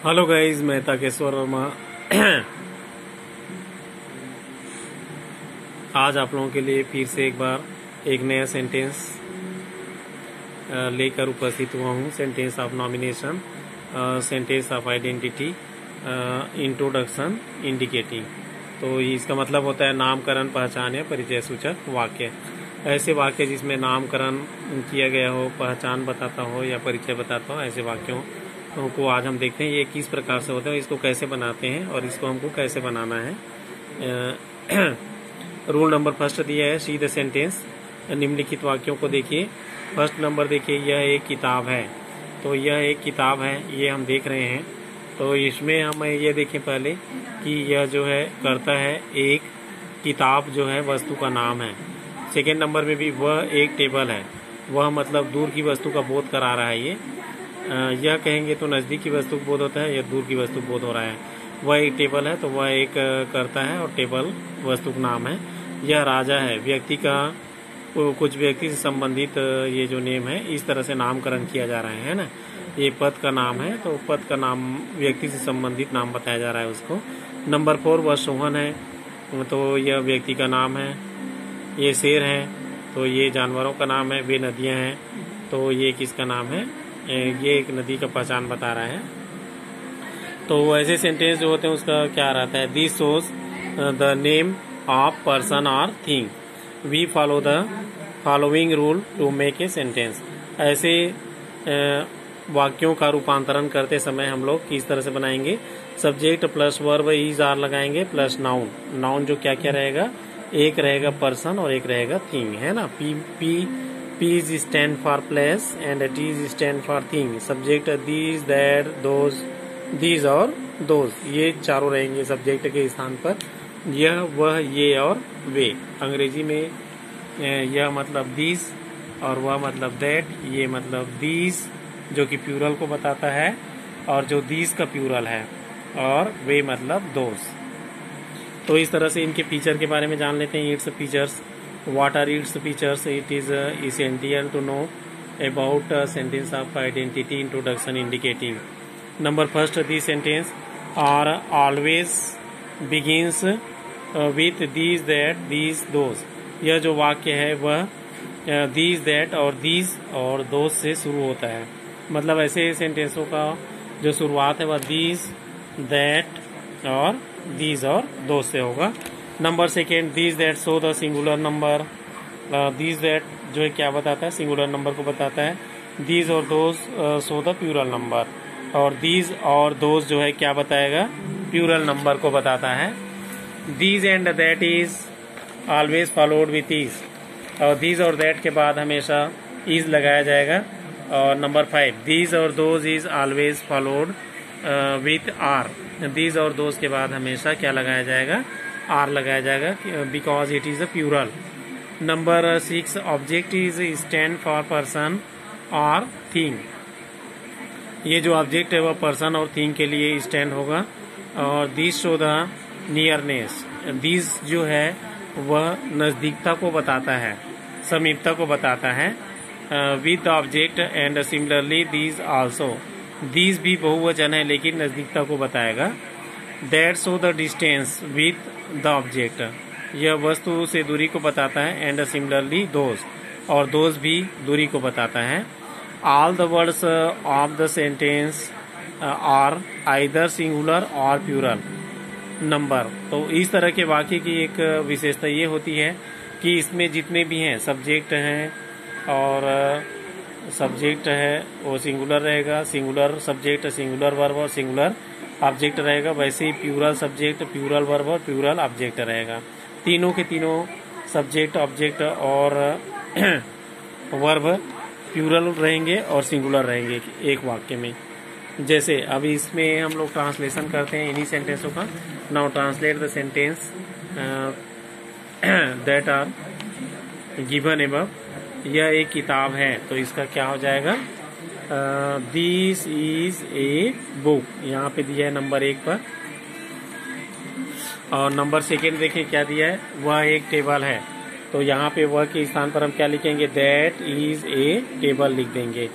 Hello guys, मैं ताकेश्वर वर्मा। आज आप लोगों के लिए फिर से एक बार एक नया सेंटेंस लेकर उपस्थित हुआ हूँ। Sentence of nomination, sentence of identity, introduction, indicating. तो इसका मतलब होता है नामकरण, पहचान या परिचय सूचक वाक्य। ऐसे वाक्य जिसमें नामकरण किया गया हो, पहचान बताता हो या परिचय बताता हो, ऐसे वाक्यों को आज हम देखते हैं ये किस प्रकार से होते हैं, इसको कैसे बनाते हैं और इसको हमको कैसे बनाना है। रूल नंबर फर्स्ट दिया है, सी द सेंटेंस। निम्नलिखित वाक्यों को देखिए। फर्स्ट नंबर देखिए, यह एक किताब है। तो यह एक किताब है, ये हम देख रहे हैं। तो इसमें हम ये देखें पहले कि यह जो है करता है, एक किताब जो है वस्तु का नाम है। सेकेंड नंबर में भी वह एक टेबल है। वह मतलब दूर की वस्तु का बोध करा रहा है। ये यह कहेंगे तो नज़दीक की वस्तु बोध होता है, या दूर की वस्तु बोध हो रहा है। वह एक टेबल है, तो वह एक करता है और टेबल वस्तु का नाम है। यह राजा है, व्यक्ति का, कुछ व्यक्ति से संबंधित ये जो नेम है, इस तरह से नामकरण किया जा रहा है ना। ये पद का नाम है, तो पद का नाम व्यक्ति से संबंधित नाम बताया जा रहा है उसको। नंबर 4 वह सोहन है, तो यह व्यक्ति का नाम है। ये शेर है, तो ये जानवरों का नाम है। वे नदियाँ हैं, तो ये किसका नाम है? ये एक नदी का पहचान बता रहा है। तो ऐसे सेंटेंस जो होते हैं उसका क्या रहता है? This shows the name of person और thing. We follow the following rule to make a sentence. ऐसे वाक्यों का रूपांतरण करते समय हम लोग किस तरह से बनाएंगे? Subject plus verb is are लगाएंगे, प्लस नाउन। नाउन जो क्या क्या रहेगा? एक रहेगा पर्सन और एक रहेगा थिंग, है ना। P is stand for place and T is stand for thing. Subject these, that, those, these और those, ये चारों रहेंगे सब्जेक्ट के स्थान पर। यह, वह, ये और वे। अंग्रेजी में यह मतलब these और वह मतलब that, ये मतलब these जो कि प्यूरल को बताता है, और जो these का प्यूरल है, और वे मतलब those। तो इस तरह से इनके फीचर के बारे में जान लेते हैं। Its features, what are its features? It is essential to know about sentence of identity, introduction, indicating. Number first, the sentence are always begins with these, that, these, those. यह जो वाक्य है वह these, that और these और those से शुरू होता है। मतलब ऐसे सेंटेंसों का जो शुरुआत है वह these, that और these और those से होगा। Number second, these that show the singular number. These that जो है क्या बताता है? सिंगुलर नंबर को बताता है। दीज और those show the plural number. और दीज और दोज जो है क्या बताएगा? प्यूरल नंबर को बताता है। These and that is always followed with is. और दीज और दैट के बाद हमेशा इज लगाया जाएगा। और नंबर 5, दीज और those is always followed with are. These और दोज के बाद हमेशा क्या लगाया जाएगा? आर लगाया जाएगा, because it is a plural. Number 6, object is stand for person और थिंग। ये जो ऑब्जेक्ट है वह पर्सन और थिंग के लिए स्टैंड होगा। और this show the nearness. This जो है वह नजदीकता को बताता है, समीपता को बताता है। With the object and similarly these also. These भी बहुवचन है लेकिन नजदीकता को बताएगा। That show the distance with the object. यह वस्तु से दूरी को बताता है। एंड सिमिलरली दोज, और दोज भी दूरी को बताता है। All the words of the sentence are either singular और प्यूरल नंबर। तो इस तरह के वाक्य की एक विशेषता ये होती है कि इसमें जितने भी हैं सब्जेक्ट हैं और सब्जेक्ट है वो सिंगुलर रहेगा, सिंगुलर सब्जेक्ट, सिंगुलर वर्ब और सिंगुलर ऑब्जेक्ट रहेगा। वैसे ही प्यूरल सब्जेक्ट, प्यूरल वर्ब और प्यूरल ऑब्जेक्ट रहेगा। तीनों के तीनों सब्जेक्ट, ऑब्जेक्ट और वर्ब प्यूरल रहेंगे और सिंगुलर रहेंगे एक वाक्य में। जैसे अभी इसमें हम लोग ट्रांसलेशन करते हैं इन्हीं सेंटेंसों का। Now translate the sentence that are given above. यह एक किताब है, तो इसका क्या हो जाएगा? This is a book. यहाँ पे दिया है नंबर 1 पर। और नंबर सेकेंड देखें क्या दिया है? वह एक टेबल है, तो यहाँ पे वह के स्थान पर हम क्या लिखेंगे? दैट इज ए टेबल लिख देंगे।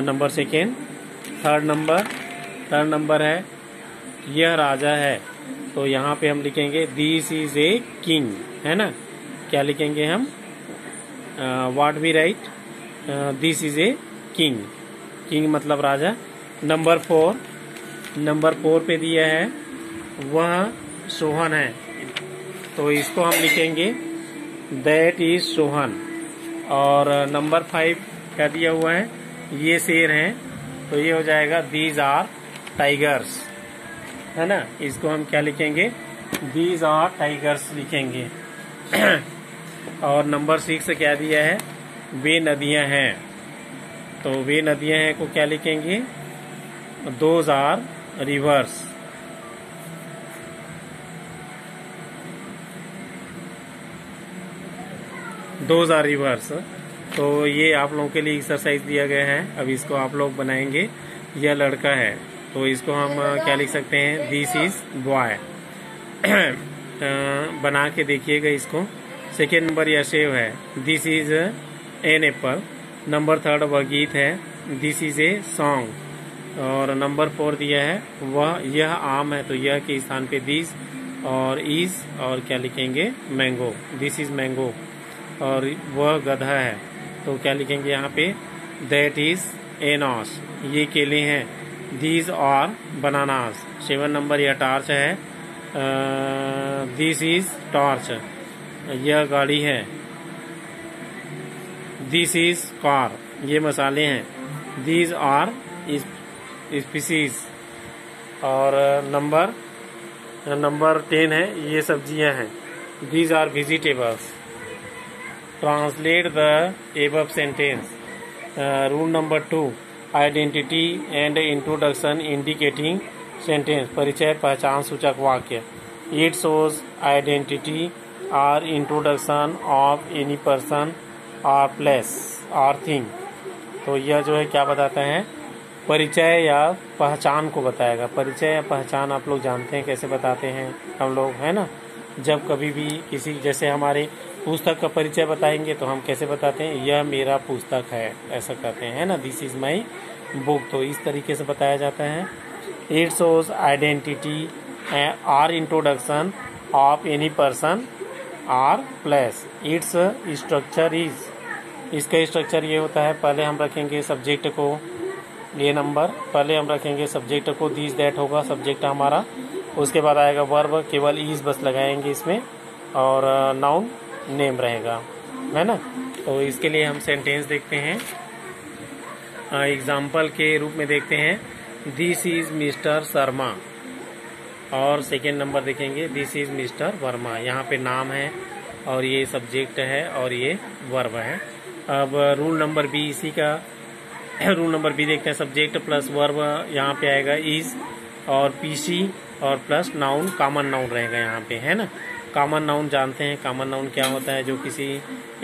Number second. Third number, third number है यह राजा है, तो यहाँ पे हम लिखेंगे दिस इज ए किंग, है ना। क्या लिखेंगे हम, what we write, this is a king, king मतलब राजा। नंबर 4 पे दिया है वह सोहन है, तो इसको हम लिखेंगे दैट इज सोहन। और नंबर 5 क्या दिया हुआ है, ये शेर है, तो ये हो जाएगा दीज आर टाइगर्स, है ना। इसको हम क्या लिखेंगे, दीज आर टाइगर्स लिखेंगे। और नंबर 6 क्या दिया है, वे नदियां हैं, तो वे नदियां हैं को क्या लिखेंगे, those are rivers. Those are rivers. तो ये आप लोगों के लिए एक्सरसाइज दिया गया है, अब इसको आप लोग बनाएंगे। यह लड़का है, तो इसको हम क्या लिख सकते हैं, दिस इज बॉय। बना के देखिएगा इसको। सेकेंड नंबर यह सेव है, this is an apple. Number 3 वह गीत है, दिस इज ए सॉन्ग। और नंबर 4 दिया है वह यह आम है, तो यह के स्थान पे दिस और इज और क्या लिखेंगे, मैंगो, दिस इज मैंगो। और वह गधा है, तो क्या लिखेंगे यहाँ पे, दैट इज एनॉस, ये केले हैं, दीज आर बनानास। 7 नंबर यह टार्च है, दिस इज टॉर्च, यह गाड़ी है, दिस इज कार, ये मसाले हैं, दीज आर स्पीसीज। और नंबर 10 है, ये सब्जियां हैं, these are vegetables. Translate the above sentence. Rule number 2, identity and introduction indicating sentence, परिचय पहचान सूचक वाक्य। इट शोज आइडेंटिटी और इंट्रोडक्शन ऑफ एनी पर्सन और प्लेस और थिंग, तो यह जो है क्या बताता है, परिचय या पहचान को बताएगा। परिचय या पहचान आप लोग जानते हैं कैसे बताते हैं हम लोग, है ना। जब कभी भी किसी, जैसे हमारे पुस्तक का परिचय बताएंगे तो हम कैसे बताते हैं, यह मेरा पुस्तक है, ऐसा कहते हैं, है ना, दिस इज माई बुक, तो इस तरीके से बताया जाता है। इट शोज आइडेंटिटी और इंट्रोडक्शन ऑफ एनी पर्सन और प्लेस। इट्स स्ट्रक्चर इज, इसका स्ट्रक्चर ये होता है, पहले हम रखेंगे सब्जेक्ट को, ये नंबर पहले हम रखेंगे सब्जेक्ट को, दिस दैट होगा सब्जेक्ट हमारा, उसके बाद आएगा वर्ब, केवल इज बस लगाएंगे इसमें, और नाउन नेम रहेगा, है ना। तो इसके लिए हम सेंटेंस देखते हैं, एग्जाम्पल के रूप में देखते हैं, दिस इज मिस्टर शर्मा। और सेकेंड नंबर देखेंगे, दिस इज मिस्टर वर्मा, यहाँ पे नाम है और ये सब्जेक्ट है और ये वर्ब है। अब रूल नंबर बी इसी का, रूल नंबर बी देखते हैं, सब्जेक्ट प्लस वर्ब यहाँ पे आएगा इज, और पीसी और प्लस नाउन, कॉमन नाउन रहेगा यहाँ पे, है ना। कॉमन नाउन जानते हैं, कॉमन नाउन क्या होता है, जो किसी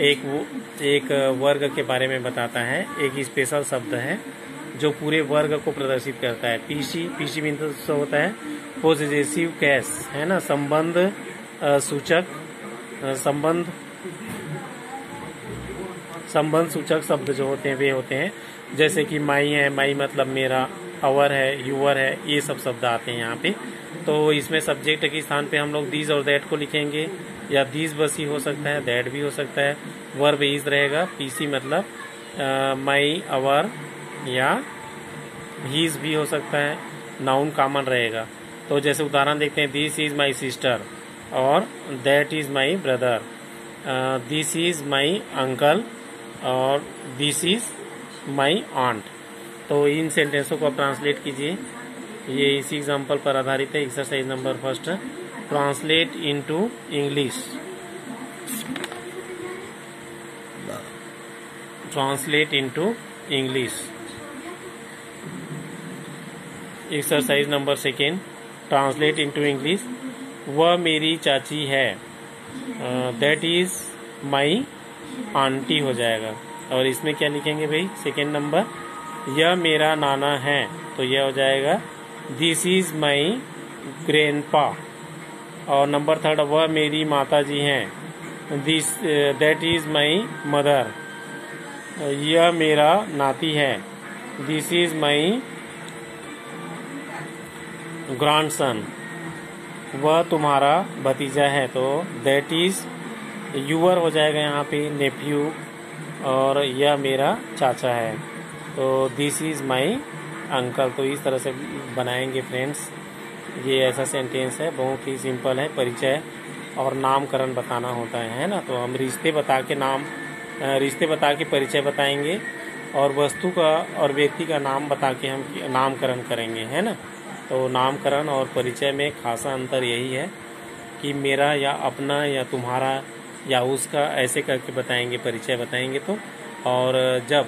एक वर्ग के बारे में बताता है, एक स्पेशल शब्द है जो पूरे वर्ग को प्रदर्शित करता है। पीसी मीन्स होता है पोजेसिव केस, है ना, संबंध सूचक, संबंध सूचक शब्द जो होते हैं वे होते हैं, जैसे कि माई है, माई मतलब मेरा, अवर है, यूअर है, ये सब शब्द आते हैं यहाँ पे। तो इसमें सब्जेक्ट के स्थान पे हम लोग दीज और दैट को लिखेंगे, या दीज बस ही हो सकता है, दैट भी हो सकता है, वर्ब इज रहेगा, पीसी मतलब माई, अवर या हीज भी हो सकता है, नाउन कॉमन रहेगा। तो जैसे उदाहरण देखते हैं, दिस इज माई सिस्टर और that is my brother, this is my uncle और दिस इज माई आंट। तो इन सेंटेंसों को आप ट्रांसलेट कीजिए, ये इसी एग्जाम्पल पर आधारित है। Exercise number 1, translate into English. Translate into English. Exercise number 2, translate into English. वह मेरी चाची है, दैट इज माई आंटी हो जाएगा। और इसमें क्या लिखेंगे भाई, सेकेंड नंबर, यह मेरा नाना है, तो यह हो जाएगा दिस इज माई ग्रैंडपा। और नंबर 3, वह मेरी माता जी हैं, this that is my mother. यह मेरा नाती है, दिस इज माई ग्रैंडसन, वह तुम्हारा भतीजा है, तो दैट इज यूअर हो जाएगा यहाँ पे नेफ्यू, और यह मेरा चाचा है, तो दिस इज माई अंकल। तो इस तरह से बनाएंगे फ्रेंड्स। ये ऐसा सेंटेंस है, बहुत ही सिंपल है। परिचय और नामकरण बताना होता है ना, तो हम रिश्ते बता के परिचय बताएंगे, और वस्तु का और व्यक्ति का नाम बता के हम नामकरण करेंगे, है ना। तो नामकरण और परिचय में खासा अंतर यही है कि मेरा या अपना या तुम्हारा या उसका ऐसे करके बताएंगे, परिचय बताएंगे तो। और जब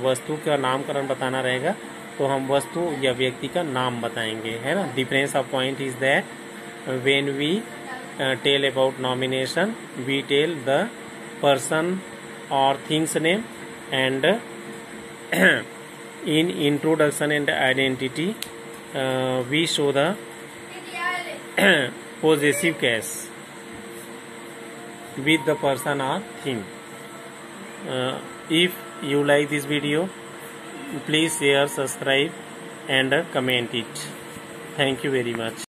वस्तु का नामकरण बताना रहेगा तो हम वस्तु या व्यक्ति का नाम बताएंगे, है ना। Difference of point is that when we tell about nomination we tell the person और things name, and in introduction and identity we show the possessive case with the person or thing. If you like this video, please share, subscribe and comment it. Thank you very much.